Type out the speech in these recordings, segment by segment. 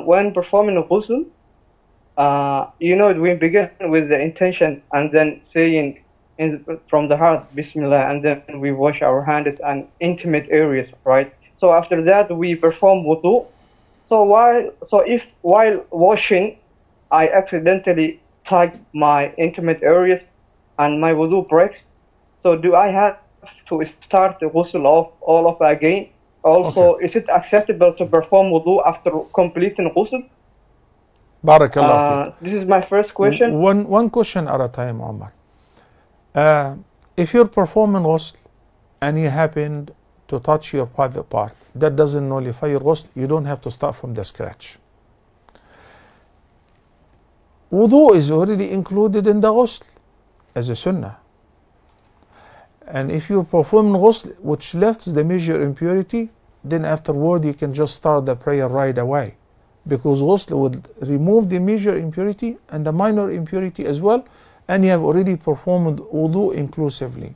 when performing ghusl, we begin with the intention and then saying from the heart, Bismillah, and then we wash our hands and intimate areas, right? So after that, we perform wudu. So if while washing, I accidentally touch my intimate areas and my wudu breaks, so do I have to start the ghusl all of again? Also, Okay. is it acceptable to perform wudu after completing ghusl? Barakallah This is my first question. fiqh. One question at a time, Omar. If you're performing ghusl and you happened to touch your private part, that doesn't nullify your ghusl. You don't have to start from the scratch. Wudu is already included in the ghusl as a sunnah. And if you perform ghusl which left the major impurity, then afterward you can just start the prayer right away, because ghusl would remove the major impurity and the minor impurity as well, and you have already performed wudu inclusively.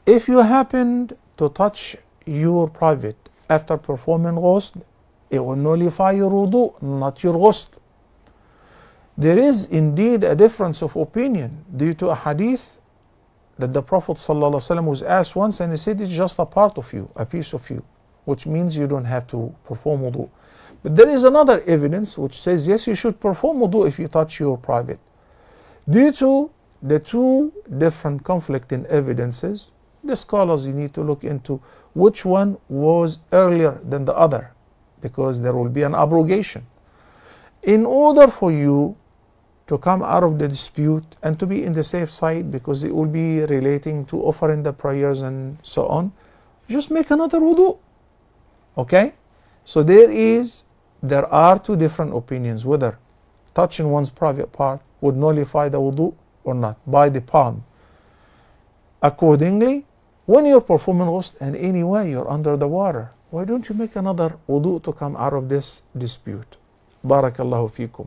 If you happened to touch your private after performing ghusl, it will nullify your wudu, not your ghusl. There is indeed a difference of opinion due to a hadith that the Prophet ﷺ was asked once, and he said it's just a part of you, a piece of you, which means you don't have to perform wudu. But there is another evidence which says yes, you should perform wudu if you touch your private. Due to the two different conflicting evidences, the scholars, you need to look into which one was earlier than the other, because there will be an abrogation. In order for you to come out of the dispute and to be in the safe side, because it will be relating to offering the prayers and so on, just make another wudu. Okay? So there are two different opinions whether touching one's private part would nullify the wudu or not by the palm. Accordingly, when you're performing ghusl and anyway you're under the water, why don't you make another wudu to come out of this dispute? Barakallahu fikum.